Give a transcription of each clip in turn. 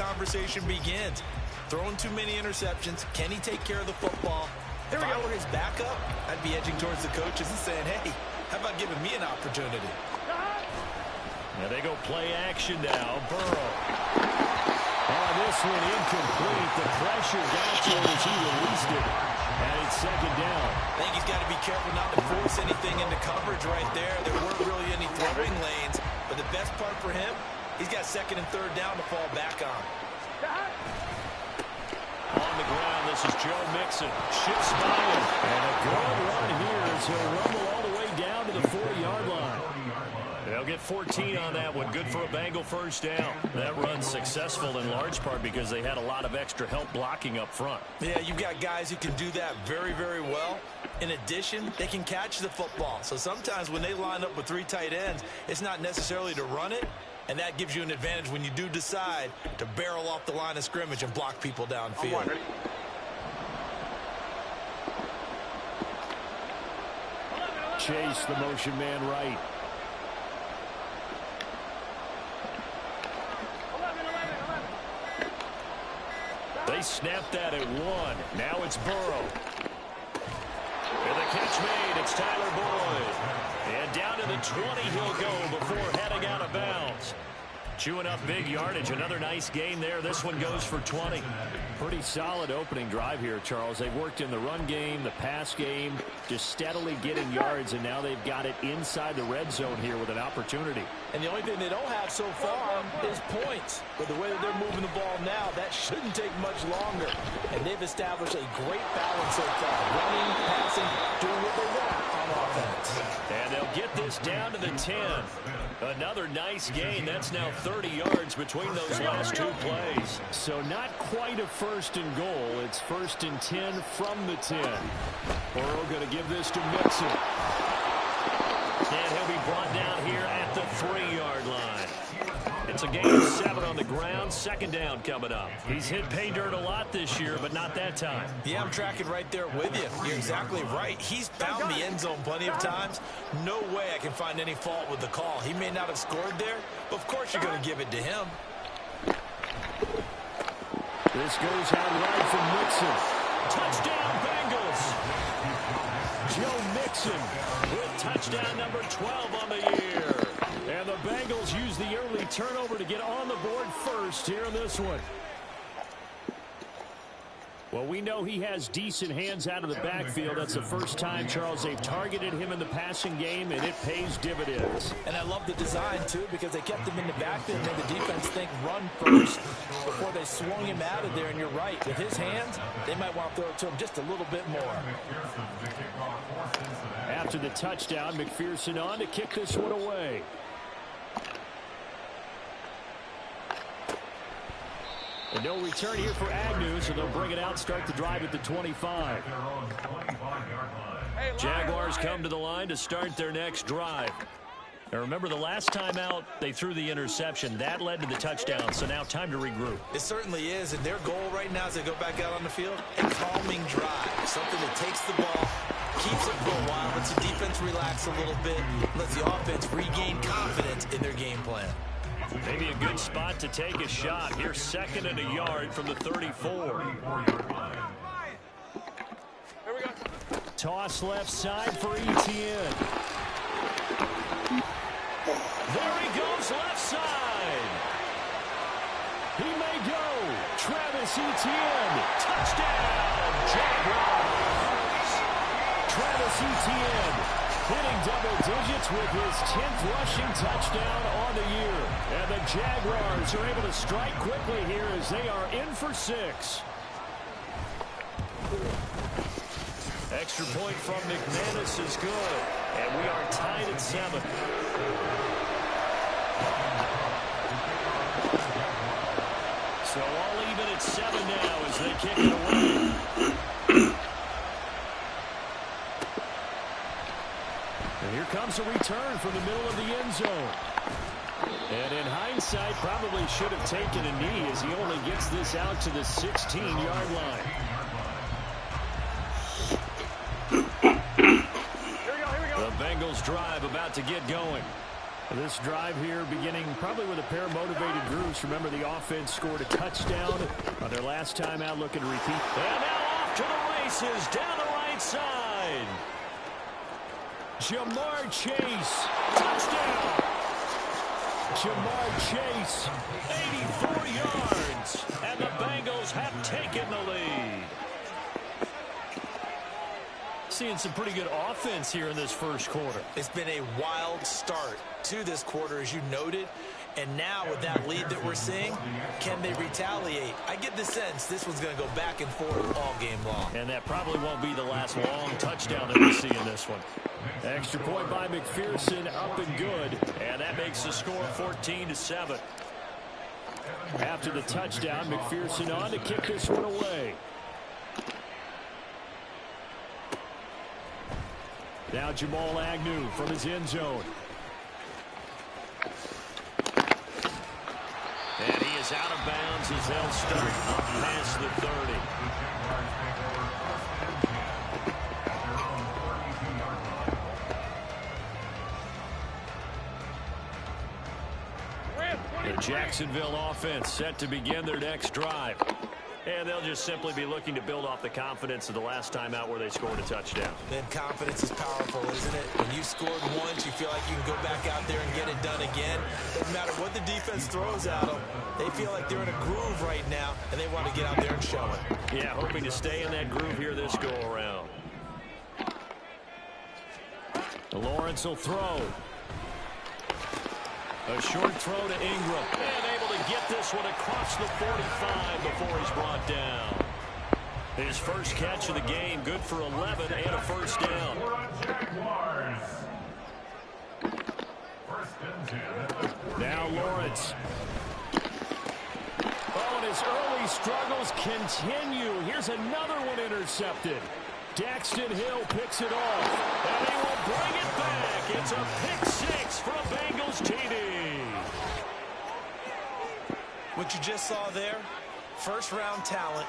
conversation begins. Throwing too many interceptions. Can he take care of the football? If I were his backup, I'd be edging towards the coaches and saying, hey, how about giving me an opportunity? Now they go play action now. Burrow. Oh, this one incomplete. The pressure got to him as he released it. And it's second down. I think he's got to be careful not to force anything into coverage right there. There weren't really any throwing lanes. But the best part for him, he's got second and third down to fall back on. On the ground, this is Joe Mixon. Shifts by him. And a good run here as he'll rumble all the way down to the 40-yard line. They'll get 14 on that one. Good for a Bengal first down. That run's successful in large part because they had a lot of extra help blocking up front. Yeah, you've got guys who can do that very, very well. In addition, they can catch the football. So sometimes when they line up with 3 tight ends, it's not necessarily to run it. And that gives you an advantage when you do decide to barrel off the line of scrimmage and block people downfield. Chase the motion man right. They snapped that at 1. Now it's Burrow. And the catch made. It's Tyler Boyd. And down to the 20 he'll go before heading out of bounds. Chewing up big yardage. Another nice gain there. This one goes for 20. Pretty solid opening drive here, Charles. They've worked in the run game, the pass game, just steadily getting yards, and now they've got it inside the red zone here with an opportunity. And the only thing they don't have so far is points. But the way that they're moving the ball now, that shouldn't take much longer. And they've established a great balance so far. Running, passing, doing what they want on offense. And they'll get this down to the 10. Another nice gain. That's now 30 yards between those last 2 plays. So not quite a first and goal. It's first and 10 from the 10. Burrow going to give this to Mixon. And he'll be brought down here at the 3-yard line. It's a gain of 7 on the ground. Second down coming up. He's hit pay dirt a lot this year, but not that time. Yeah, I'm tracking right there with you. You're exactly right. He's found the end zone plenty of times. No way I can find any fault with the call. He may not have scored there, but of course you're going to give it to him. This goes out right from Mixon. Touchdown, Bengals. Joe Mixon with touchdown number 12 on the year. And the Bengals use the early turnover to get on the board first here in this one. Well, we know he has decent hands out of the backfield. That's the first time, Charles, they've targeted him in the passing game, and it pays dividends. And I love the design, too, because they kept him in the backfield and made the defense think run first before they swung him out of there. And you're right. With his hands, they might want to throw it to him just a little bit more. After the touchdown, McPherson on to kick this one away. And no return here for Agnew, so they'll bring it out, start the drive at the 25. Jaguars come to the line to start their next drive. Now remember, the last time out, they threw the interception. That led to the touchdown, so now time to regroup. It certainly is, and their goal right now as they go back out on the field, a calming drive. Something that takes the ball, keeps it for a while, lets the defense relax a little bit, lets the offense regain confidence in their game plan. Maybe a good spot to take a shot. Here's second and a yard from the 34. Here we go. Toss left side for Etienne. There he goes left side. He may go. Travis Etienne. Touchdown, Jaguars. Travis Etienne hitting double digits with his 10th rushing touchdown on the year. And the Jaguars are able to strike quickly here as they are in for 6. Extra point from McManus is good. And we are tied at 7. So all even at 7 now as they kick it away. And here comes a return from the middle of the end zone. And in hindsight, probably should have taken a knee as he only gets this out to the 16-yard line. Here we go. The Bengals drive about to get going. This drive here beginning probably with a pair of motivated groups. Remember, the offense scored a touchdown on their last time out, looking to repeat. And now off to the races down the right side. Jamar Chase, touchdown. Jamar Chase, 84 yards, and the Bengals have taken the lead. Seeing some pretty good offense here in this first quarter. It's been a wild start to this quarter, as you noted. And now with that lead that we're seeing, can they retaliate? I get the sense this one's going to go back and forth all game long. And that probably won't be the last long touchdown that we see in this one. Extra point by McPherson, up and good. And that makes the score 14-7. After the touchdown, McPherson on to kick this one away. Now Jamal Agnew from his end zone. And he is out of bounds as they'll start up past the 30. The Jacksonville offense set to begin their next drive. And they'll just simply be looking to build off the confidence of the last time out where they scored a touchdown. Then confidence is powerful, isn't it? When you scored once, you feel like you can go back out there and get it done again. Doesn't matter what the defense throws at them. They feel like they're in a groove right now, and they want to get out there and show it. Yeah, hoping to stay in that groove here this go-around. Lawrence will throw. A short throw to Ingram. And able to get this one across the 45 before he's brought down. His first catch of the game, good for 11 and a first down. Now Lawrence. Oh, and his early struggles continue. Here's another one intercepted. Daxton Hill picks it off, and he will bring it back. It's a pick six for a Bengals TD. What you just saw there, first-round talent,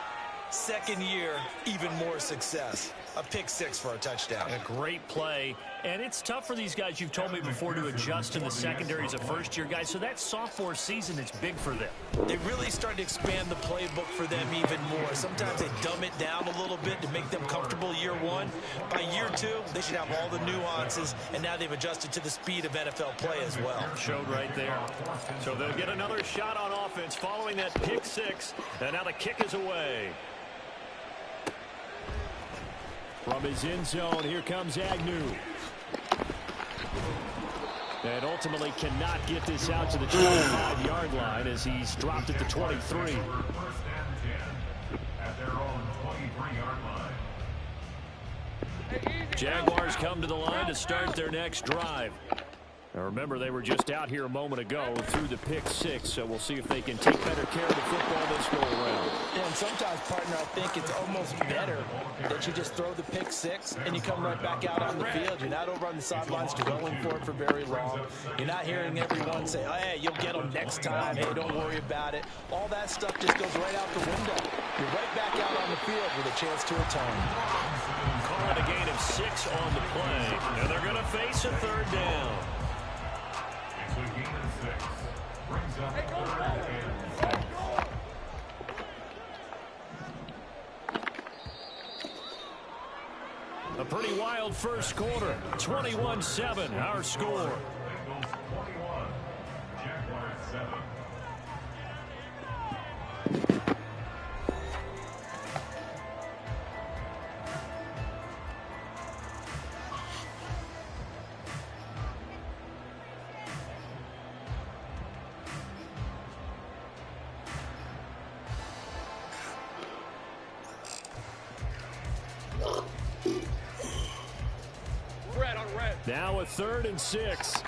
second year, even more success. A pick six for a touchdown. A great play. And it's tough for these guys, you've told me before, to adjust in the secondary as a first-year guy. So that sophomore season is big for them. They really started to expand the playbook for them even more. Sometimes they dumb it down a little bit to make them comfortable year one. By year two, they should have all the nuances, and now they've adjusted to the speed of NFL play as well. Showed right there. So they'll get another shot on offense following that pick six. And now the kick is away. From his end zone, here comes Agnew. And ultimately cannot get this out to the 25-yard line as he's dropped at the 23. Jaguars come to the line to start their next drive. Now remember, they were just out here a moment ago through the pick six, so we'll see if they can take better care of the football this go around. Yeah, and sometimes, partner, I think it's almost better that you just throw the pick six and you come right back out on the field. You're not over on the sidelines dwelling for it for very long. You're not hearing everyone say, oh, hey, you'll get them next time. Hey, don't worry about it. All that stuff just goes right out the window. You're right back out on the field with a chance to atone. Calling a gain of 6 on the play, and they're going to face a third down. A pretty wild first quarter. 21-7, our score. Now a 3rd and 6.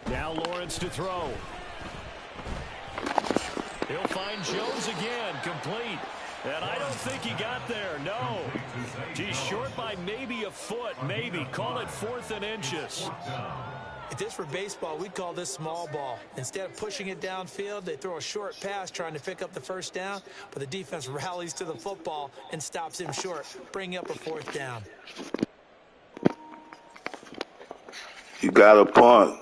Now Lawrence to throw. He'll find Jones again, complete. And I don't think he got there, no. He's short by maybe a foot, maybe. Call it 4th and inches. If this were baseball, we'd call this small ball. Instead of pushing it downfield, they throw a short pass trying to pick up the first down, but the defense rallies to the football and stops him short, bringing up a 4th down. You got a punt.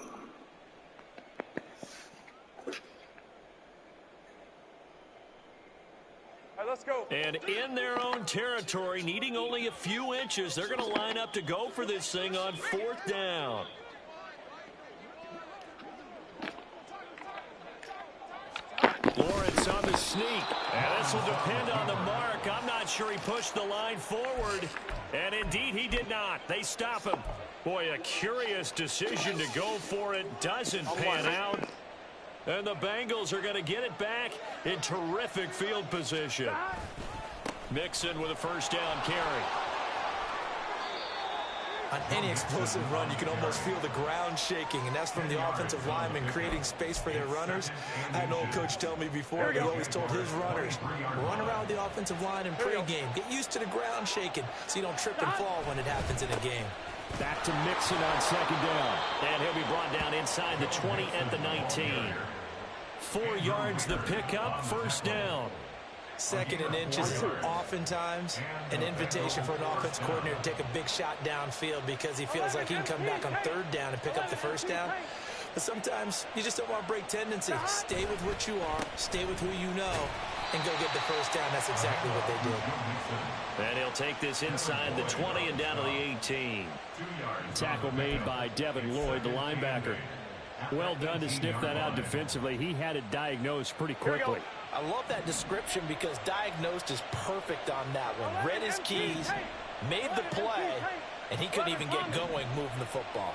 Let's go. And in their own territory, needing only a few inches, they're going to line up to go for this thing on 4th down. Lawrence on the sneak. And this will depend on the mark. I'm not sure he pushed the line forward. And indeed, he did not. They stop him. Boy, a curious decision to go for it. Doesn't pan out. And the Bengals are going to get it back in terrific field position. Mixon with a first down carry. On any explosive run, you can almost feel the ground shaking, and that's from the offensive linemen creating space for their runners. I had an old coach tell me before, he always told his runners, run around the offensive line in pregame. Get used to the ground shaking so you don't trip and fall when it happens in a game. Back to Mixon on 2nd down. And he'll be brought down inside the 20 at the 19. 4 yards the pickup, first down. 2nd and inches is oftentimes an invitation for an offense coordinator to take a big shot downfield because he feels like he can come back on 3rd down and pick up the first down. But sometimes you just don't want to break tendency. Stay with what you are, stay with who you know, and go get the first down. That's exactly what they did. And he'll take this inside the 20 and down to the 18. Tackle made by Devin Lloyd, the linebacker. Well done to sniff that out defensively. He had it diagnosed pretty quickly. I love that description because diagnosed is perfect on that one. Read his keys, made the play, and he couldn't even get going moving the football.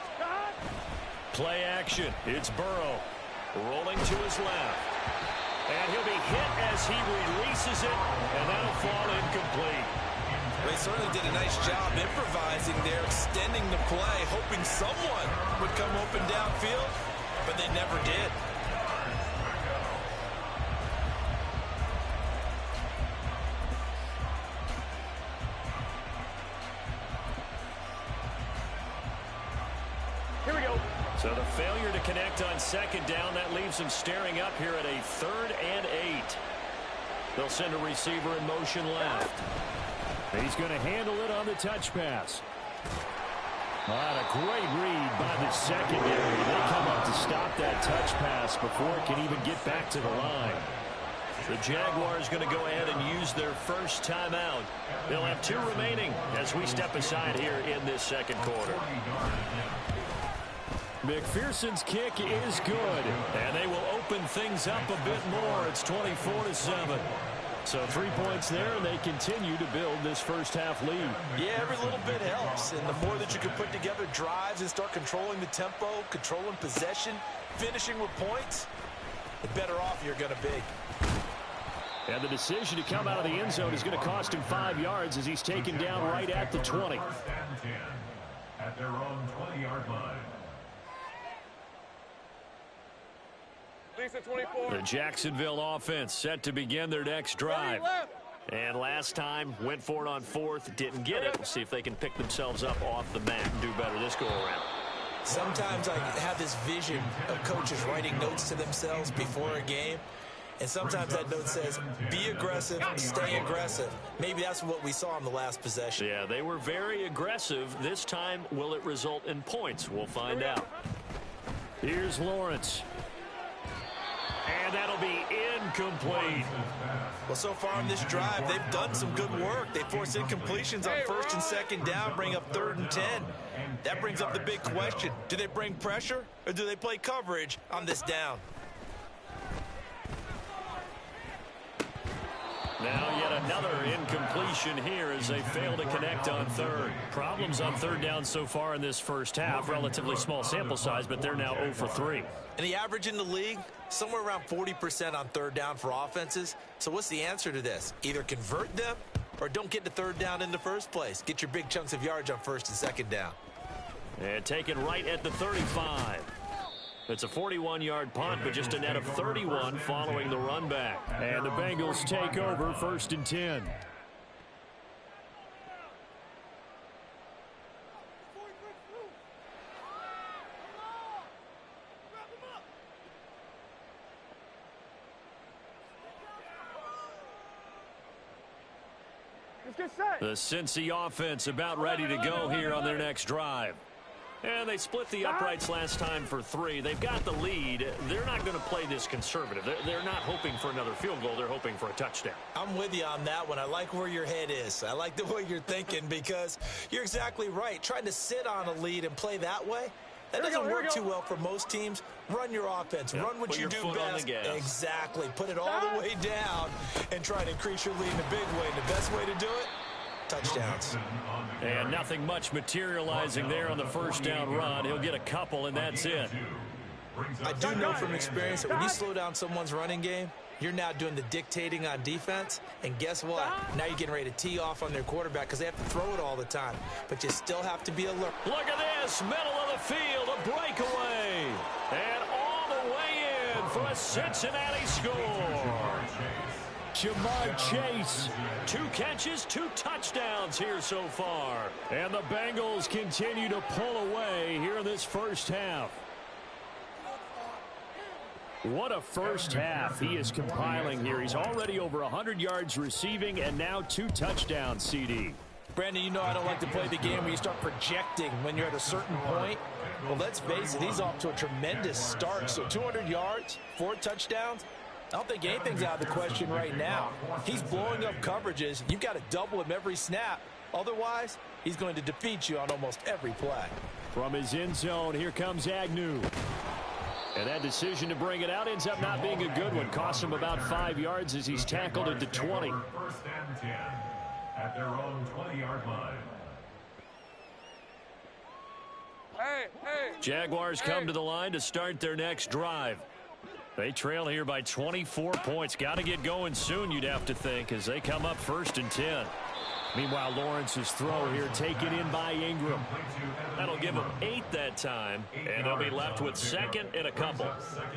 Play action. It's Burrow rolling to his left. And he'll be hit as he releases it, and that'll fall incomplete. They certainly did a nice job improvising there, extending the play, hoping someone would come open downfield, but they never did. Here we go. So the failure to connect on 2nd down, that leaves him staring up here at a 3rd and 8. They'll send a receiver in motion left. He's going to handle it on the touch pass. A great read by the secondary. They come up to stop that touch pass before it can even get back to the line. The Jaguars going to go ahead and use their first timeout. They'll have 2 remaining as we step aside here in this 2nd quarter. McPherson's kick is good, and they will open things up a bit more. It's 24-7. So 3 points there, and they continue to build this first half lead. Yeah, every little bit helps, and the more that you can put together drives and start controlling the tempo, controlling possession, finishing with points, the better off you're going to be. And the decision to come out of the end zone is going to cost him 5 yards as he's taken down right at the 20. At their own 20-yard line. The Jacksonville offense set to begin their next drive. And last time, went for it on 4th, didn't get it. We'll see if they can pick themselves up off the mat and do better this go-around. Sometimes I have this vision of coaches writing notes to themselves before a game. And sometimes that note says, be aggressive, stay aggressive. Maybe that's what we saw in the last possession. Yeah, they were very aggressive. This time, will it result in points? We'll find out. Here's Lawrence. And that'll be incomplete. Well, so far on this drive, they've done some good work. They force incompletions on 1st and 2nd down, bring up 3rd and 10. That brings up the big question. Do they bring pressure or do they play coverage on this down? Now yet another incompletion here as they fail to connect on 3rd. Problems on 3rd down so far in this first half. Relatively small sample size, but they're now 0 for 3. And the average in the league, somewhere around 40% on 3rd down for offenses. So what's the answer to this? Either convert them or don't get the 3rd down in the first place. Get your big chunks of yards on 1st and 2nd down. And taken right at the 35. It's a 41-yard punt, but just a net of 31 following the run back. And the Bengals take over 1st and 10. The Cincy offense about ready to go here on their next drive. And they split the uprights last time for 3. They've got the lead. They're not going to play this conservative. They're not hoping for another field goal. They're hoping for a touchdown. I'm with you on that one. I like where your head is. I like the way you're thinking because you're exactly right. Trying to sit on a lead and play that way, that doesn't work too well for most teams. Run your offense. Yep. Run what you do best. Exactly. Put it all the way down and try to increase your lead in a big way. And the best way to do it, touchdowns. And nothing much materializing there on the first down run. He'll get a couple, and that's it. I do know from experience that when you slow down someone's running game, you're now doing the dictating on defense. And guess what? Now you're getting ready to tee off on their quarterback because they have to throw it all the time. But you still have to be alert. Look at this. Middle of the field. A breakaway. And all the way in for a Cincinnati score. Jamar Chase, 2 catches, 2 touchdowns here so far. And the Bengals continue to pull away here in this first half. What a first half he is compiling here. He's already over 100 yards receiving and now 2 touchdowns, CD. Brandon, you know I don't like to play the game where you start projecting when you're at a certain point. Well, let's face it, he's off to a tremendous start. So 200 yards, 4 touchdowns. I don't think anything's out of the question right now. He's blowing up coverages. You've got to double him every snap. Otherwise, he's going to defeat you on almost every play. From his end zone, here comes Agnew. And that decision to bring it out ends up not being a good one. Costs him about 5 yards as he's tackled at the 20. First and 10 at their own 20-yard line. Jaguars come to the line to start their next drive. They trail here by 24 points. Got to get going soon, you'd have to think, as they come up first and 10. Meanwhile, Lawrence's throw here taken in by Ingram. That'll give him 8 that time, and they'll be left with 2nd and a couple.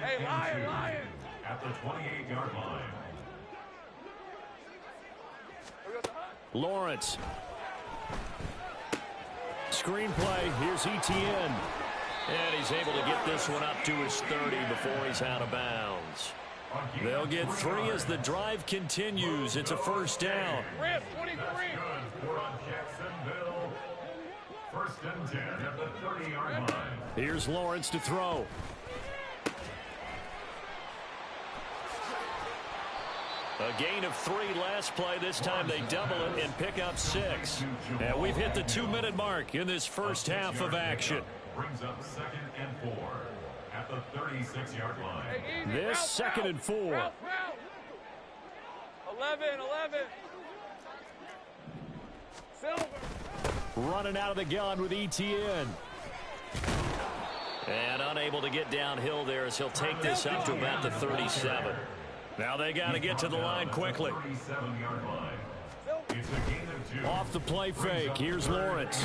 Hey, Lion! At the 28-yard line. Lawrence. Screenplay. Here's Etienne. And he's able to get this one up to his 30 before he's out of bounds. They'll get 3 as the drive continues. It's a first down. First and 10 at the 30-yard line. Here's Lawrence to throw. A gain of 3 last play. This time they double it and pick up 6. And we've hit the 2-minute mark in this first half of action. Brings up 2nd and 4 at the 36-yard line. This 2nd and 4. 11. Silver. Running out of the gun with Etienne. And unable to get downhill there as he'll take this up to about the 37. Now they got to get to the line quickly. 37-yard line. It's a gain of 2. Off the play fake. Here's Lawrence.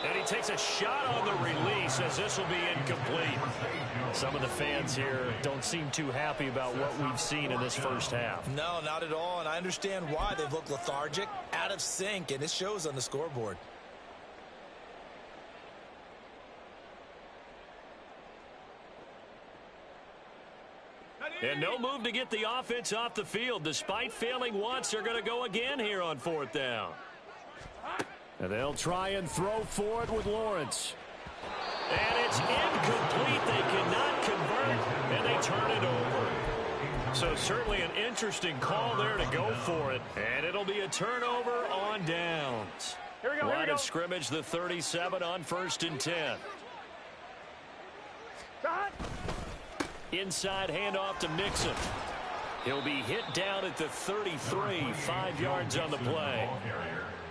And he takes a shot on the release as this will be incomplete. Some of the fans here don't seem too happy about what we've seen in this first half. No, not at all, and I understand why. They've looked lethargic, out of sync, and it shows on the scoreboard. And no move to get the offense off the field. Despite failing once, they're going to go again here on 4th down. And they'll try and throw for it with Lawrence. And it's incomplete. They cannot convert, and they turn it over. So certainly an interesting call there to go for it. And it'll be a turnover on downs. Here we go. Line of scrimmage, the 37 on 1st and 10. Shot. Inside handoff to Mixon. He'll be hit down at the 33, 5 yards on the play.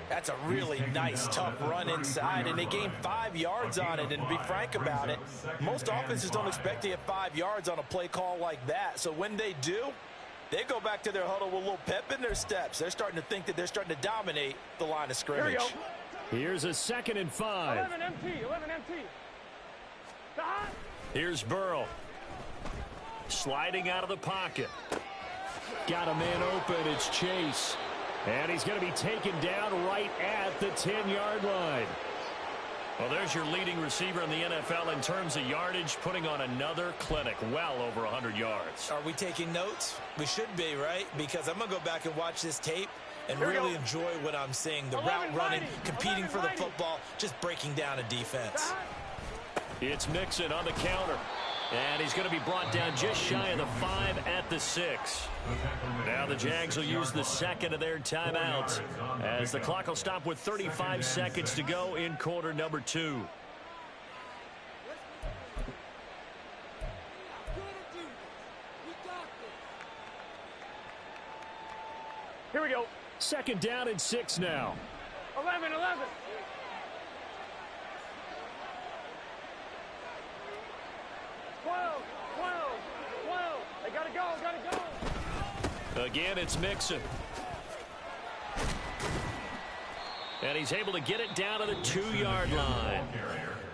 That's a really nice, tough run inside, and they gained 5 yards on it. And to be frank about it, most offenses don't expect to get 5 yards on a play call like that. So when they do, they go back to their huddle with a little pep in their steps. They're starting to think that they're starting to dominate the line of scrimmage. Here's a 2nd and 5. 11 empty. Stop. Here's Burrow. Sliding out of the pocket. Got a man open. It's Chase. And he's going to be taken down right at the 10-yard line. Well, there's your leading receiver in the NFL in terms of yardage, putting on another clinic, well over 100 yards. Are we taking notes? We should be, right? Because I'm going to go back and watch this tape. and really enjoy what I'm seeing. The route running, competing for the football, just breaking down a defense. It's Mixon on the counter. And he's going to be brought down just shy of the 5 at the 6. Now the Jags will use the second of their timeouts as the clock will stop with 35 seconds to go in quarter number 2. Here we go. Second down and 6 now. 11. 12. They gotta go. Again, it's Mixon. And he's able to get it down to the 2-yard line.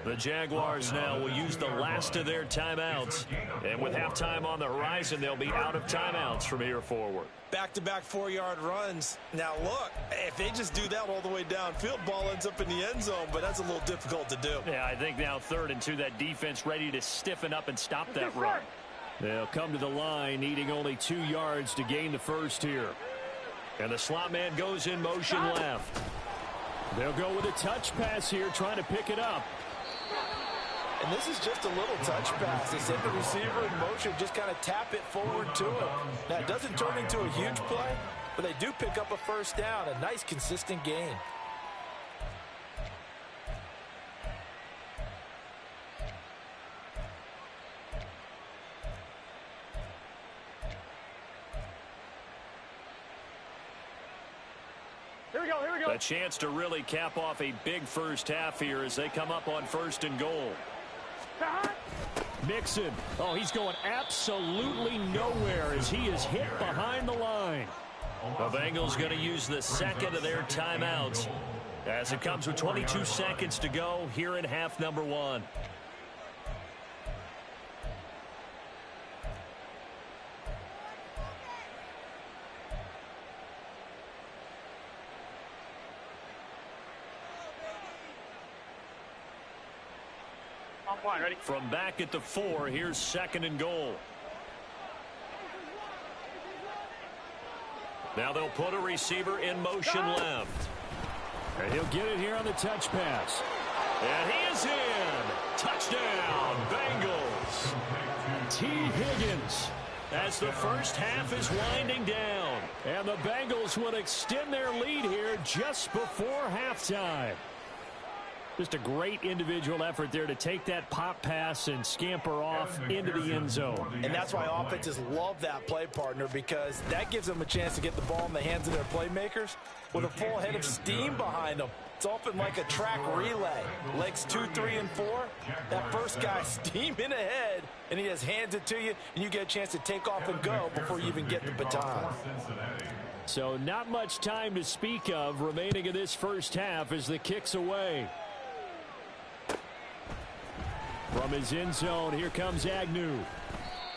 The Jaguars now will use the last of their timeouts. And with halftime on the horizon, they'll be out of timeouts from here forward. Back-to-back 4-yard runs. Now, look, if they just do that all the way downfield, ball ends up in the end zone, but that's a little difficult to do. Yeah, I think now 3rd and 2, that defense ready to stiffen up and stop that run. They'll come to the line, needing only 2 yards to gain the first here. And the slot man goes in motion left. They'll go with a touch pass here, trying to pick it up. And this is just a little touch pass. They send the receiver in motion, just kind of tap it forward to him. Now, it doesn't turn into a huge play, but they do pick up a first down, a nice, consistent gain. Here we go. A chance to really cap off a big first half here as they come up on 1st and goal. Mixon. Oh, he's going absolutely nowhere as he is hit behind the line. The Bengals going to use the second of their timeouts as it comes with 22 seconds to go here in half number 1. Ready? From back at the 4, here's 2nd and goal. Now they'll put a receiver in motion left. And he'll get it here on the touch pass. And he is in. Touchdown, Bengals. T. Higgins as the first half is winding down. And the Bengals will extend their lead here just before halftime. Just a great individual effort there to take that pop pass and scamper off into the end zone. And that's why offenses love that play, partner, because that gives them a chance to get the ball in the hands of their playmakers with a full head of steam behind them. It's often like a track relay. Legs 2, 3, and 4. That first guy steaming ahead, and he just hands it to you, and you get a chance to take off and go before you even get the baton. So not much time to speak of remaining in this first half as the kick's away. From his end zone, here comes Agnew.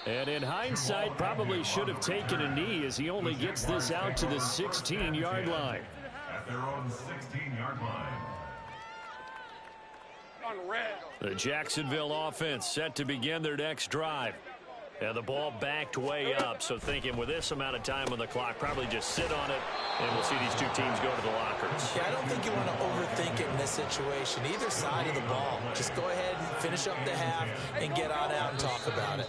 And in hindsight, probably should have taken a knee as he only gets this out to the 16-yard line. At their own 16-yard line. On red. The Jacksonville offense set to begin their next drive. And the ball backed way up, so thinking with this amount of time on the clock, probably just sit on it, and we'll see these two teams go to the lockers. Yeah, I don't think you want to overthink it in this situation. Either side of the ball. Just go ahead and finish up the half and get on out and talk about it.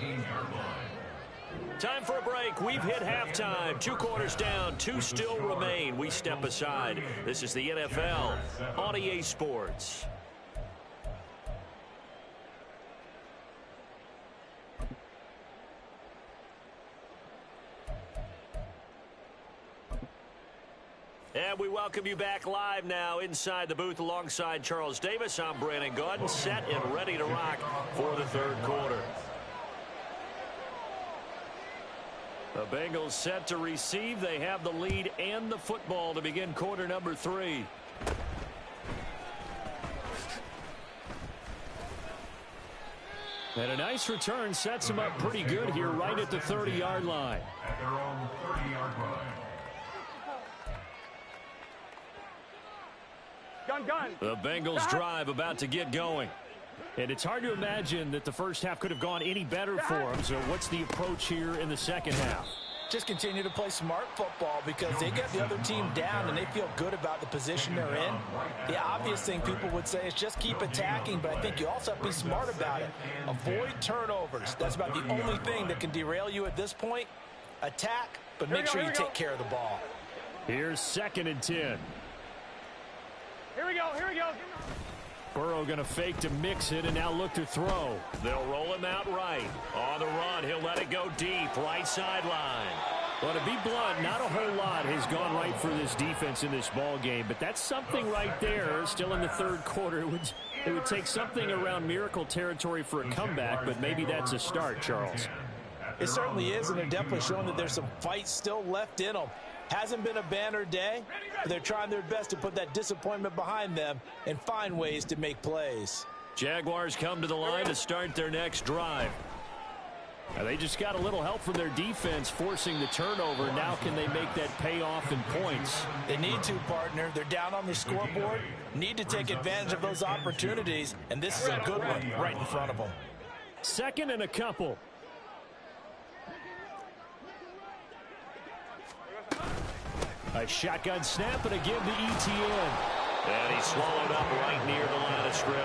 Time for a break. We've hit halftime. 2 quarters down, 2 still remain. We step aside. This is the NFL on EA Sports. And we welcome you back live now inside the booth alongside Charles Davis. I'm Brandon Gaudin, set and ready to rock for the 3rd quarter. The Bengals set to receive. They have the lead and the football to begin quarter number 3. And a nice return sets them up pretty good here right at the 30-yard line. At their own 30-yard line. Gun. The Bengals drive about to get going. And it's hard to imagine that the first half could have gone any better for them. So what's the approach here in the second half? Just continue to play smart football because they get the other team down and they feel good about the position they're in. The obvious thing people would say is just keep attacking, but I think you also have to be smart about it. Avoid turnovers. That's about the only thing that can derail you at this point. Attack, but make sure you take care of the ball. Here's 2nd and 10. Here we go, here we go. Burrow going to fake to mix it and now look to throw. They'll roll him out right. On the run, he'll let it go deep, right sideline. Well, to be blunt, not a whole lot has gone right for this defense in this ball game, but that's something right there. Still in the 3rd quarter. It would take something around miracle territory for a comeback, but maybe that's a start, Charles. It certainly is, and they're definitely showing that there's some fight still left in them. Hasn't been a banner day, but they're trying their best to put that disappointment behind them and find ways to make plays. Jaguars come to the line to start their next drive. Now they just got a little help from their defense forcing the turnover. Now can they make that pay off in points? They need to, partner. They're down on the scoreboard. Need to take advantage of those opportunities, and this is a good one right in front of them. 2nd and a couple. A shotgun snap and a give to ETN. And he's swallowed up right near the line of scrimmage.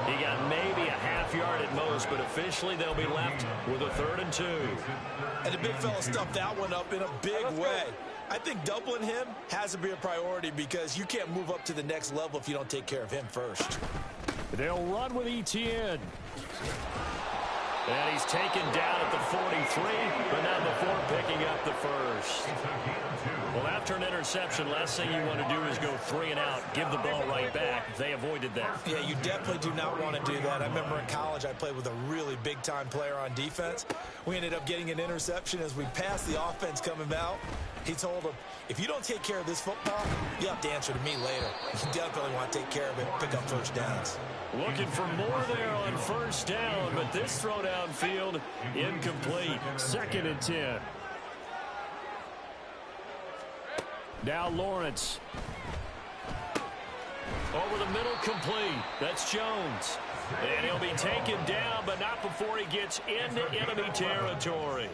He got maybe a half yard at most, but officially they'll be left with a 3rd and 2. And the big fella stuffed that one up in a big way. I think doubling him has to be a priority because you can't move up to the next level if you don't take care of him first. They'll run with ETN. And he's taken down at the 43, but not before picking up the first. Well, after an interception, last thing you want to do is go 3 and out, give the ball right back. They avoided that. Yeah, you definitely do not want to do that. I remember in college I played with a really big-time player on defense. We ended up getting an interception as we passed the offense coming out. He told him, if you don't take care of this football, you have to answer to me later. You definitely want to take care of it and pick up first downs. Looking for more there on first down, but this throw downfield incomplete. 2nd and 10. Now Lawrence. Over the middle, complete. That's Jones. And he'll be taken down, but not before he gets into enemy territory.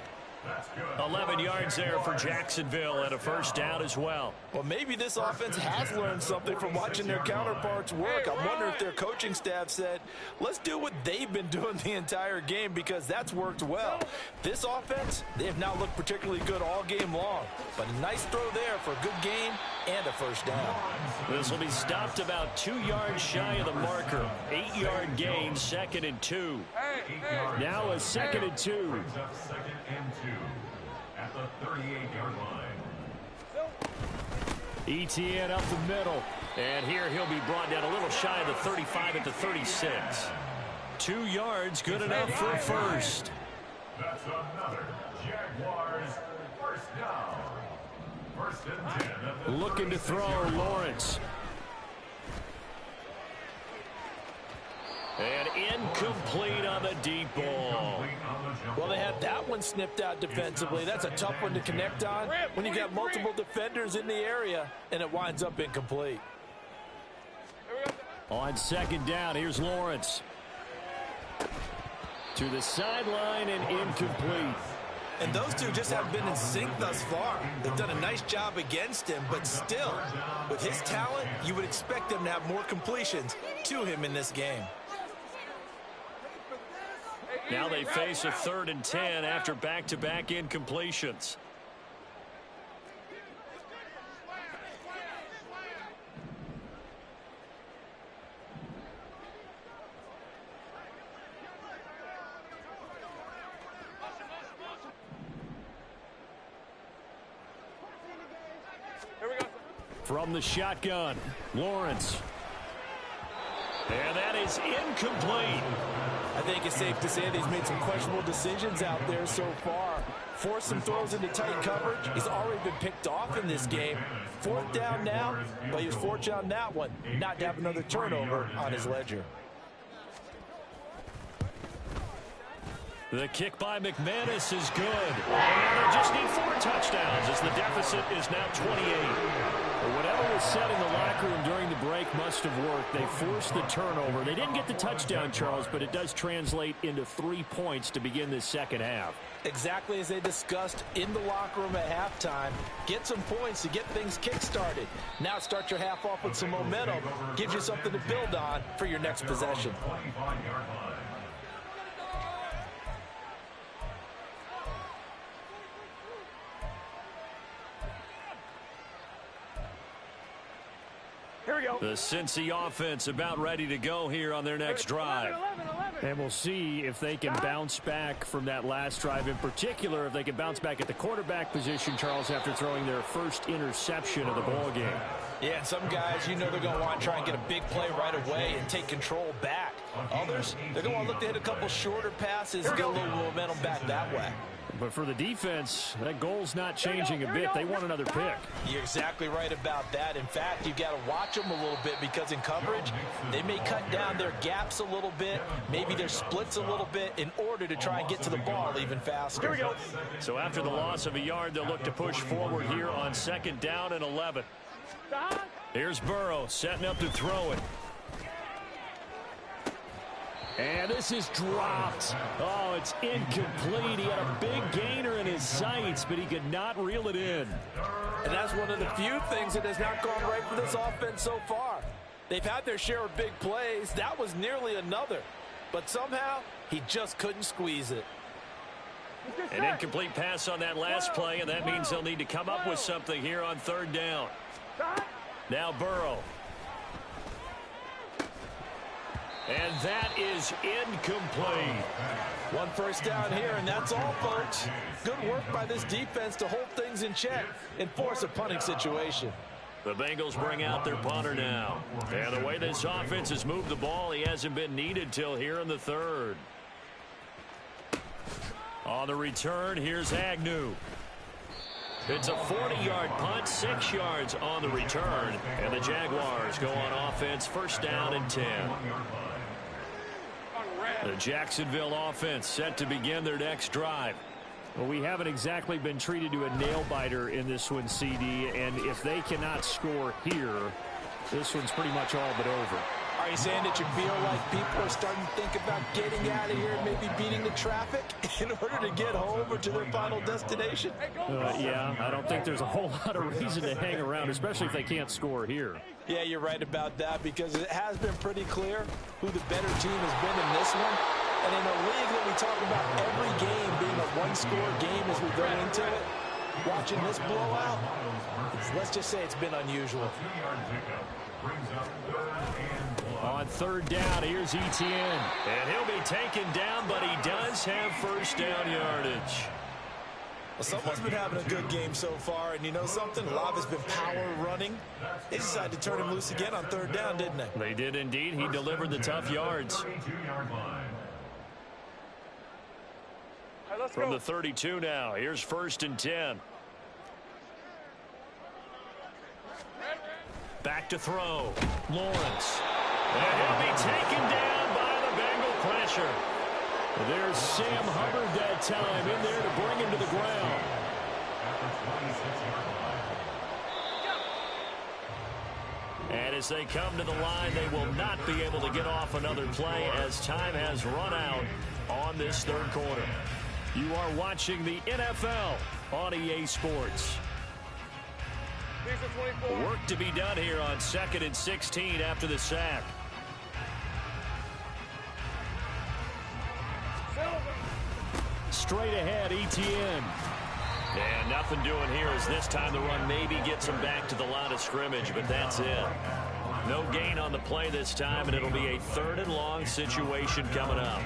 11 yards there for Jacksonville and a first down as well. Well, maybe this offense has learned something from watching their counterparts work. I wonder if their coaching staff said, let's do what they've been doing the entire game because that's worked well. This offense, they have not looked particularly good all game long. But a nice throw there for a good game and a first down. This will be stopped about 2 yards shy of the marker. 8-yard gain, 2nd and 2. Now a 2nd and 2. 2nd and 2 at the 38-yard line. ETN up the middle. And here he'll be brought down a little shy of the 35 at the 36. 2 yards, good enough for a first. That's another Jaguars first down. 1st and 10 at the Looking to throw, Lawrence. And incomplete on the deep ball. Well, they had that one snipped out defensively. That's a tough one to connect on when you got multiple defenders in the area, and it winds up incomplete. On 2nd down, here's Lawrence. To the sideline and incomplete. And those two just haven't been in sync thus far. They've done a nice job against him, but still, with his talent, you would expect them to have more completions to him in this game. Now they face a 3rd and 10 after back-to-back incompletions. From the shotgun, Lawrence. And that is incomplete. I think it's safe to say that he's made some questionable decisions out there so far. Forced some throws into tight coverage. He's already been picked off in this game. 4th down now, but he was fortunate on that one, not to have another turnover on his ledger. The kick by McManus is good. And now they just need 4 touchdowns as the deficit is now 28. Whatever was said in the locker room during the break must have worked. They forced the turnover. They didn't get the touchdown, Charles, but it does translate into 3 points to begin this second half. Exactly as they discussed in the locker room at halftime. Get some points to get things kick-started. Now start your half off with some momentum. Gives you something to build on for your next possession. Here we go. The Cincy offense about ready to go here on their next drive. 11. And we'll see if they can bounce back from that last drive. In particular, if they can bounce back at the quarterback position, Charles, after throwing their first interception of the ball game. Yeah, and some guys, you know they're going to want to try and get a big play right away and take control back. Others, they're going to want to look to hit a couple shorter passes and get a little momentum back that way. But for the defense, that goal's not changing a bit. They want another pick. You're exactly right about that. In fact, you've got to watch them a little bit because in coverage, they may cut down their gaps a little bit, maybe their splits a little bit in order to try and get to the ball even faster. Here we go. So after the loss of a yard, they'll look to push forward here on 2nd down and 11. Here's Burrow setting up to throw it. And this is dropped. Oh, it's incomplete. He had a big gainer in his sights, but he could not reel it in. And that's one of the few things that has not gone right for this offense so far. They've had their share of big plays. That was nearly another. But somehow, he just couldn't squeeze it. An incomplete pass on that last play, and that means they'll need to come up with something here on 3rd down. Now Burrow. And that is incomplete. 1 first down here, and that's all, folks. Good work by this defense to hold things in check and force a punting situation. The Bengals bring out their punter now. And the way this offense has moved the ball, he hasn't been needed till here in the 3rd. On the return, here's Agnew. It's a 40-yard punt, 6 yards on the return. And the Jaguars go on offense, 1st down and 10. The Jacksonville offense set to begin their next drive. Well, we haven't exactly been treated to a nail-biter in this one, CD, and if they cannot score here, this one's pretty much all but over. Are you saying that you feel like people are starting to think about getting out of here and maybe beating the traffic in order to get home or to their final destination? Yeah, I don't think there's a whole lot of reason to hang around, especially if they can't score here. Yeah, you're right about that because it has been pretty clear who the better team has been in this one. And in a league that we talk about every game being a one-score game as we go into it, watching this blowout, let's just say it's been unusual. On 3rd down, here's Etienne. And he'll be taken down, but he does have 1st down yardage. Well, someone's been having a good game so far, and you know something? A lot of it's been power running. They decided to turn him loose again on 3rd down, didn't they? They did indeed. He delivered the tough yards. From the 32 now, here's 1st and 10. Back to throw. Lawrence. And he'll be taken down by the Bengal pressure. There's Sam Hubbard that time in there to bring him to the ground. And as they come to the line, they will not be able to get off another play as time has run out on this 3rd quarter. You are watching the NFL on EA Sports. Work to be done here on 2nd and 16 after the sack. Straight ahead, Etienne. And nothing doing here as this time the run maybe gets him back to the line of scrimmage, but that's it. No gain on the play this time, and it'll be a 3rd and long situation coming up.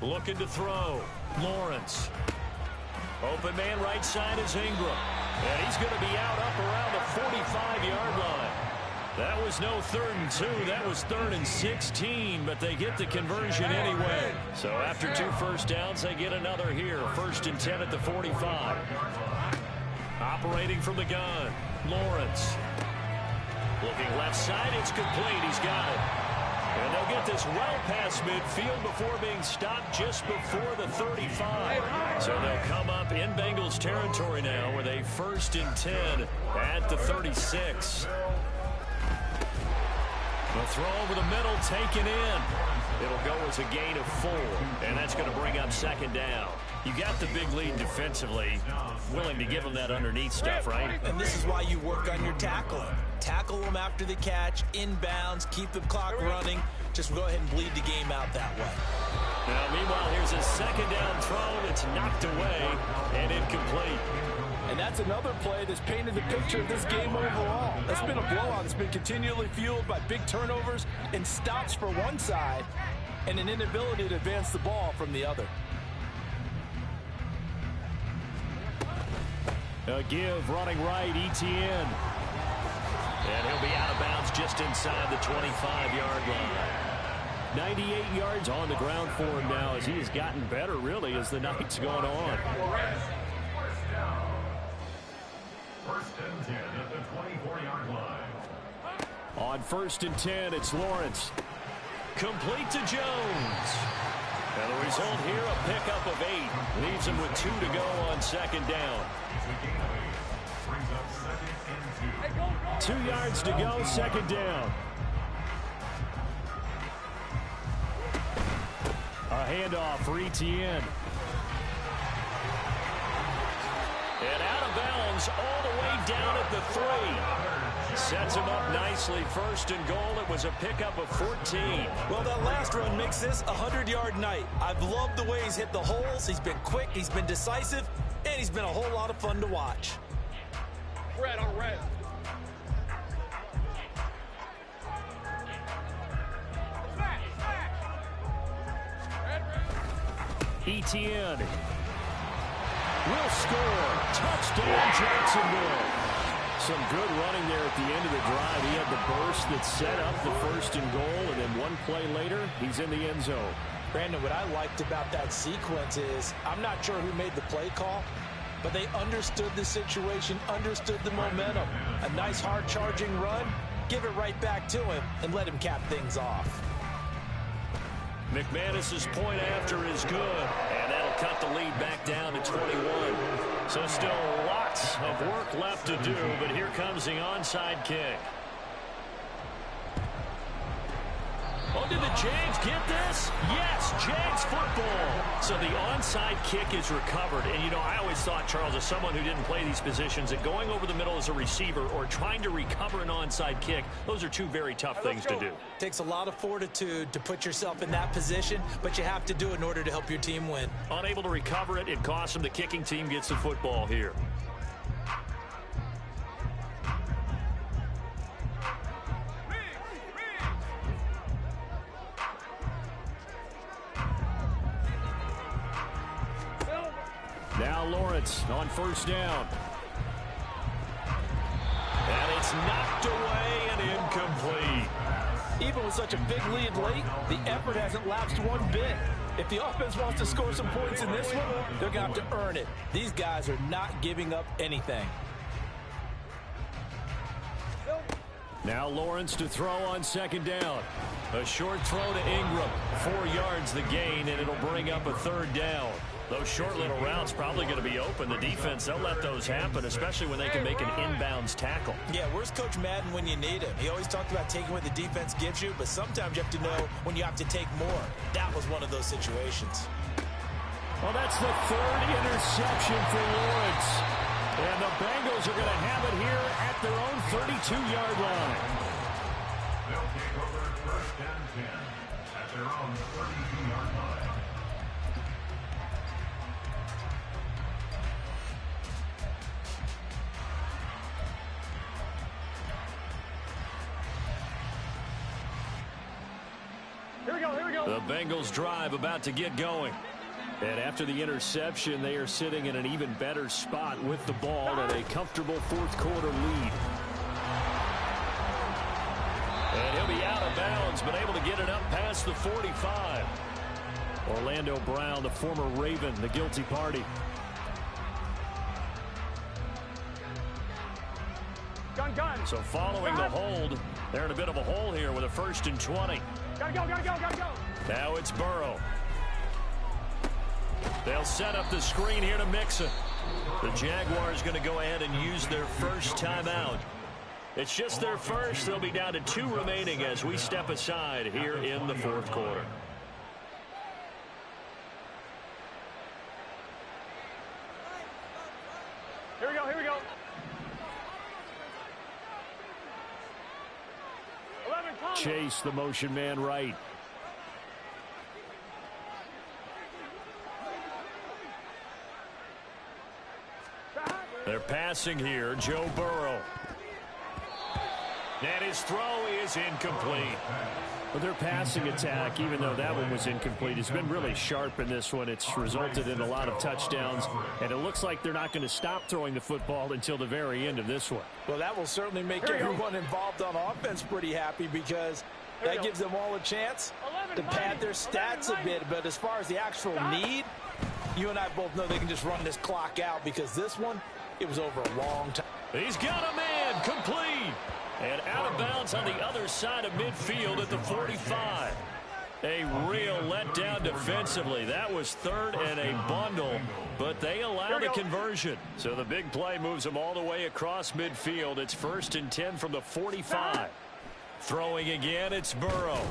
Looking to throw. Lawrence. Open man right side is Ingram. And he's going to be out up around the 45-yard line. That was no 3rd and 2. That was 3rd and 16, but they get the conversion anyway. So after 2 first downs, they get another here. 1st and 10 at the 45. Operating from the gun, Lawrence. Looking left side, it's complete. He's got it. And they'll get this well past midfield before being stopped just before the 35. So they'll come up in Bengals territory now with a 1st and 10 at the 36. The throw over the middle, taken in. It'll go as a gain of 4, and that's going to bring up 2nd down. You got the big lead defensively, willing to give them that underneath stuff, right? And this is why you work on your tackling. Tackle them after the catch, inbounds, keep the clock running. Just go ahead and bleed the game out that way. Now, meanwhile, here's a 2nd down throw. It's knocked away and incomplete. And that's another play that's painted the picture of this game overall. That's been a blowout. It's been continually fueled by big turnovers and stops for one side and an inability to advance the ball from the other. A give running right, ETN. And he'll be out of bounds just inside the 25-yard line. 98 yards on the ground for him now as he has gotten better, really, as the night's gone on. 1st and 10 at the 24-yard line. On 1st and 10, it's Lawrence. Complete to Jones. And the result here, a pickup of 8. Leaves him with 2 to go on 2nd down. 2 yards to go, 2nd down. A handoff for ETN. And out of bounds all the way down at the 3. Sets him up nicely. 1st and goal. It was a pickup of 14. Well, that last run makes this a 100-yard night. I've loved the way he's hit the holes. He's been quick. He's been decisive. And he's been a whole lot of fun to watch. Red on red. ETN will score. Touchdown, Jacksonville. Some good running there at the end of the drive. He had the burst that set up the 1st and goal, and then one play later, he's in the end zone. Brandon, what I liked about that sequence is I'm not sure who made the play call, but they understood the situation, understood the momentum. A nice hard-charging run, give it right back to him, and let him cap things off. McManus's point after is good, and that'll cut the lead back down to 21. So still lots of work left to do, but here comes the onside kick. Oh, did the Jags get this? Yes, Jags football. So the onside kick is recovered. And, you know, I always thought, Charles, as someone who didn't play these positions, that going over the middle as a receiver or trying to recover an onside kick, those are 2 very tough things to do. Takes a lot of fortitude to put yourself in that position, but you have to do it in order to help your team win. Unable to recover it, it costs them. The kicking team gets the football here. Now Lawrence on 1st down. And it's knocked away and incomplete. Even with such a big lead late, the effort hasn't lapsed one bit. If the offense wants to score some points in this one, they're going to have to earn it. These guys are not giving up anything. Now Lawrence to throw on 2nd down. A short throw to Ingram. 4 yards the gain, and it'll bring up a 3rd down. Those short little routes probably going to be open. The defense, they'll let those happen, especially when they can make an inbounds tackle. Yeah, where's Coach Madden when you need him? He always talked about taking what the defense gives you, but sometimes you have to know when you have to take more. That was one of those situations. Well, that's the 3rd interception for Lawrence. And the Bengals are going to have it here at their own 32-yard line. They'll take over 1st and 10 at their own 32-yard line. The Bengals drive about to get going. And after the interception, they are sitting in an even better spot with the ball and a comfortable 4th quarter lead. He'll be out of bounds, but able to get it up past the 45. Orlando Brown, the former Raven, the guilty party. Gun. So following the hold, they're in a bit of a hole here with a 1st and 20. Gotta go. Now it's Burrow. They'll set up the screen here to mix it. The Jaguars going to go ahead and use their first timeout. It's just their first. They'll be down to 2 remaining as we step aside here in the 4th quarter. Here we go. 11, Chase, the motion man right. They're passing here. Joe Burrow. And his throw is incomplete. But their passing attack, even though that one was incomplete, has been really sharp in this one. It's resulted in a lot of touchdowns, and it looks like they're not going to stop throwing the football until the very end of this one. Well, that will certainly make everyone involved on offense pretty happy because that gives them all a chance to pad their stats a bit. But as far as the actual need, you and I both know they can just run this clock out because this one, it was over a long time. He's got a man complete. And out of bounds on the other side of midfield at the 45. A real letdown defensively. That was 3rd and a bundle, but they allow the conversion. So the big play moves them all the way across midfield. It's 1st and 10 from the 45. Throwing again, it's Burrow.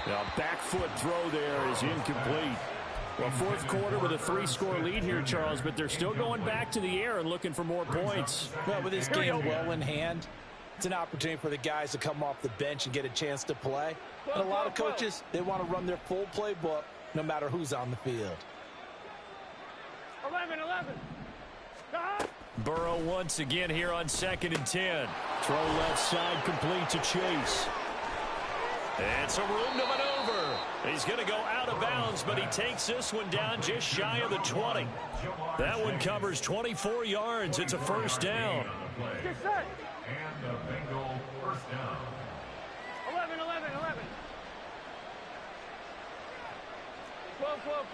Now, back foot throw there is incomplete. Well, 4th quarter with a 3-score lead here, Charles, but they're still going back to the air and looking for more points. Well, with this game well in hand, it's an opportunity for the guys to come off the bench and get a chance to play. And a lot of coaches, they want to run their full playbook no matter who's on the field. 11. Burrow once again here on 2nd and 10. Throw left side complete to Chase. And some room to maneuver. He's going to go out of bounds, but he takes this one down just shy of the 20. That one covers 24 yards. It's a 1st down. Get set. And the Bengal 1st down. 11.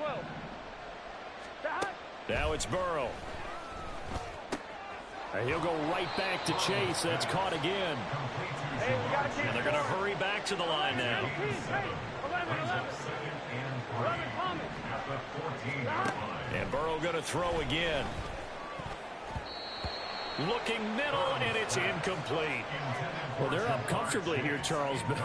12. Now it's Burrow. And he'll go right back to Chase. That's caught again. Hey, we got to keep. And they're going to hurry back to the line now. Hey, 11. Coming. At the 14-yard line. And Burrow going to throw again. Looking middle, and it's incomplete. Well, they're up comfortably here, Charles, but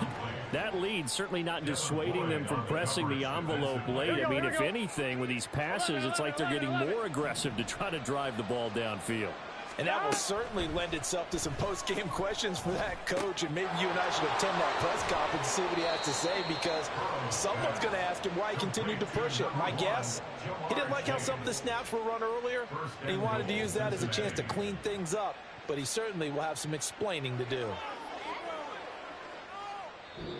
that lead certainly not dissuading them from pressing the envelope late. I mean, if anything, with these passes, it's like they're getting more aggressive to try to drive the ball downfield. And that will certainly lend itself to some post-game questions for that coach, and maybe you and I should attend that press conference to see what he has to say, because someone's going to ask him why he continued to push it. My guess, he didn't like how some of the snaps were run earlier, and he wanted to use that as a chance to clean things up, but he certainly will have some explaining to do.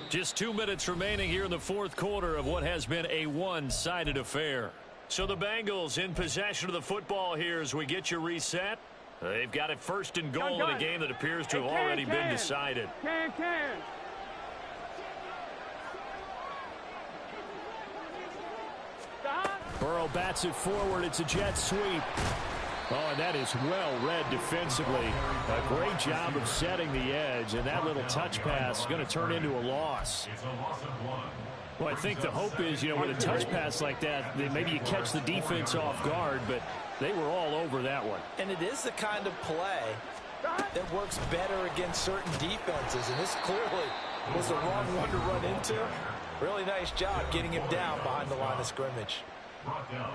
Just 2 minutes remaining here in the 4th quarter of what has been a one-sided affair. So the Bengals in possession of the football here as we get you reset. They've got it 1st and goal in a game that appears to have already been decided. Can. Burrow bats it forward. It's a jet sweep. Oh, and that is well read defensively. A great job of setting the edge, and that little touch pass is going to turn into a loss. It's a loss of 1. Well, I think the hope is, with a touch pass like that, maybe you catch the defense off guard, but they were all over that one. And it is the kind of play that works better against certain defenses, and this clearly was the wrong one to run into. Really nice job getting him down behind the line of scrimmage.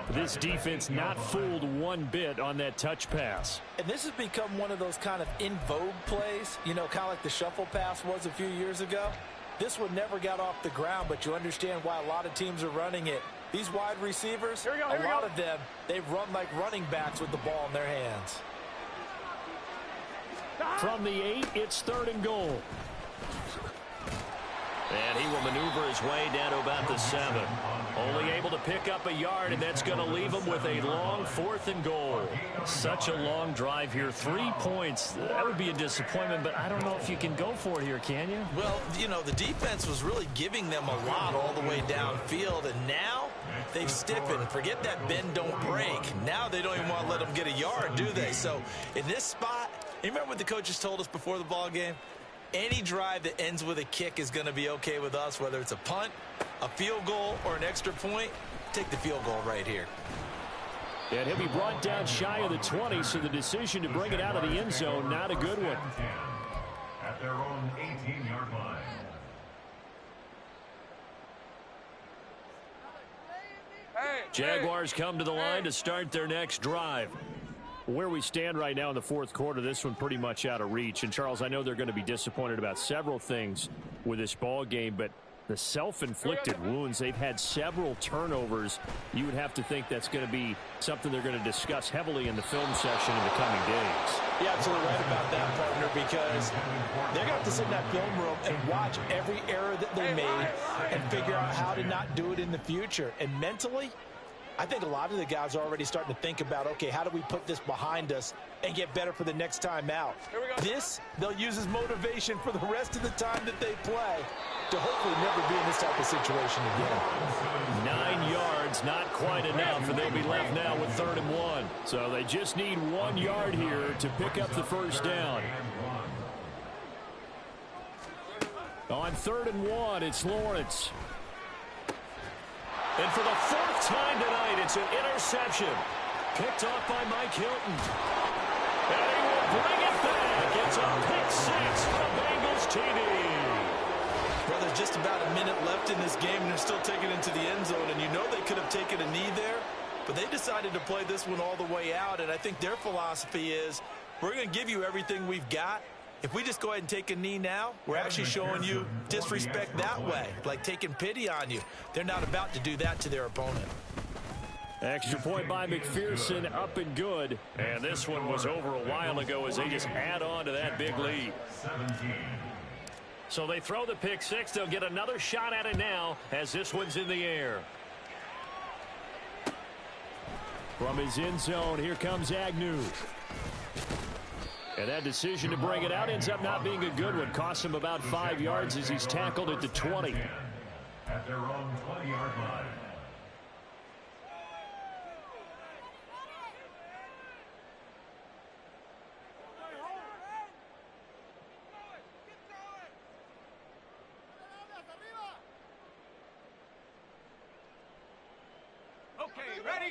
This defense not fooled one bit on that touch pass. And this has become one of those kind of in vogue plays, kind of like the shuffle pass was a few years ago. This one never got off the ground, but you understand why a lot of teams are running it. These wide receivers, a lot of them, they've run like running backs with the ball in their hands. From the 8, it's 3rd and goal. And he will maneuver his way down to about the 7. Only able to pick up a yard, and that's going to leave him with a long 4th and goal. Such a long drive here. 3 points. That would be a disappointment, but I don't know if you can go for it here, can you? Well, you know, the defense was really giving them a lot all the way downfield, and now they've stiffened. Forget that bend, don't break. Now they don't even want to let them get a yard, do they? So in this spot, you remember what the coaches told us before the ball game? Any drive that ends with a kick is going to be okay with us, whether it's a punt, a field goal, or an extra point. Take the field goal right here. And he'll be brought down shy of the 20, so the decision to bring it out of the end zone, not a good one. At their own 18-yard line. Jaguars come to the line to start their next drive. Where we stand right now in the 4th quarter, this one pretty much out of reach. And, Charles, I know they're going to be disappointed about several things with this ball game, but the self-inflicted wounds, they've had several turnovers. You would have to think that's going to be something they're going to discuss heavily in the film session in the coming days. You're absolutely right about that, partner, because they're going to have to sit in that film room and watch every error that they made and figure out how to not do it in the future. And mentally, I think a lot of the guys are already starting to think about, okay, how do we put this behind us and get better for the next time out? This, they'll use as motivation for the rest of the time that they play to hopefully never be in this type of situation again. 9 yards, not quite enough, and they'll be left now with 3rd and 1. So they just need 1 yard here to pick up the first down. On 3rd and 1, it's Lawrence. And for the 4th time tonight, it's an interception. Picked off by Mike Hilton. And he will bring it back. It's a pick 6 for Bengals TV. Well, there's just about a minute left in this game, and they're still taking it into the end zone. And you know they could have taken a knee there, but they decided to play this one all the way out. And I think their philosophy is, we're going to give you everything we've got. If we just go ahead and take a knee now, we're actually showing you disrespect that way, like taking pity on you. They're not about to do that to their opponent. Extra point by McPherson, up and good. And this one was over a while ago as they just add on to that big lead. So they throw the pick 6. They'll get another shot at it now as this one's in the air. From his end zone, here comes Agnew. And that decision to bring it out ends up not being a good one. Costs him about 5 yards as he's tackled at the 20. At their own 20-yard line.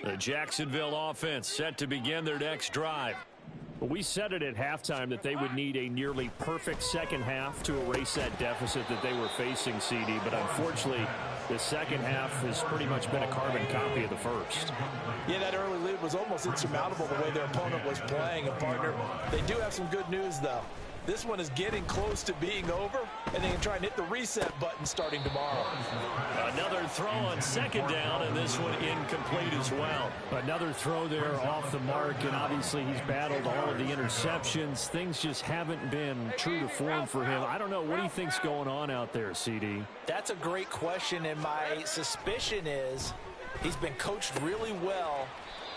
The Jacksonville offense set to begin their next drive. Well, we said it at halftime that they would need a nearly perfect second half to erase that deficit that they were facing, CD. But unfortunately, the second half has pretty much been a carbon copy of the first. Yeah, that early lead was almost insurmountable the way their opponent was playing. And, partner, they do have some good news, though. This one is getting close to being over, and they can try and hit the reset button starting tomorrow. Another throw on second down, and this one incomplete as well. Another throw there off the mark, and obviously he's battled all of the interceptions. Things just haven't been true to form for him. I don't know. What do you think's going on out there, CD? That's a great question, and my suspicion is he's been coached really well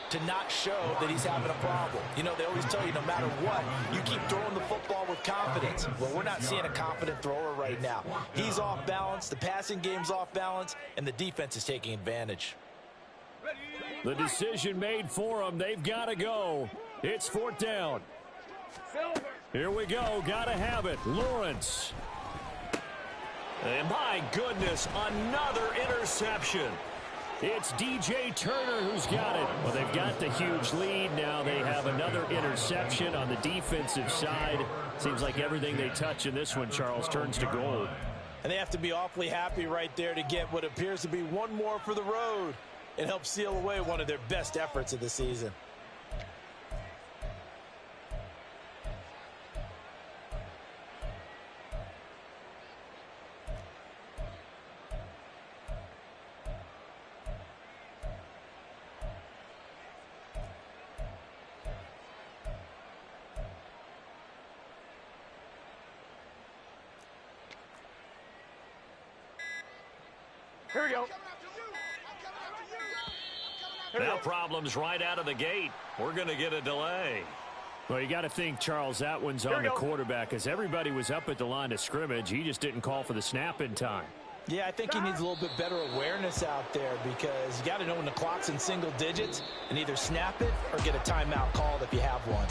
to not show that he's having a problem. You know, they always tell you no matter what, you keep throwing the football with confidence. Well, we're not seeing a confident thrower right now. He's off balance, the passing game's off balance, and the defense is taking advantage. The decision made for them. They've got to go. It's 4th down. Here we go. Got to have it. Lawrence. And my goodness, another interception. It's DJ Turner who's got it. Well, they've got the huge lead. Now they have another interception on the defensive side. Seems like everything they touch in this one, Charles, turns to gold. And they have to be awfully happy right there to get what appears to be one more for the road. It helps seal away one of their best efforts of the season. Here we go. Now problems right out of the gate. We're going to get a delay. Well, you got to think, Charles, that one's on the quarterback, as everybody was up at the line of scrimmage. He just didn't call for the snap in time. Yeah, I think he needs a little bit better awareness out there, because you got to know when the clock's in single digits and either snap it or get a timeout called if you have one.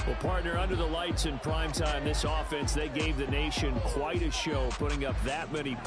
Well, partner, under the lights in primetime, this offense, they gave the nation quite a show, putting up that many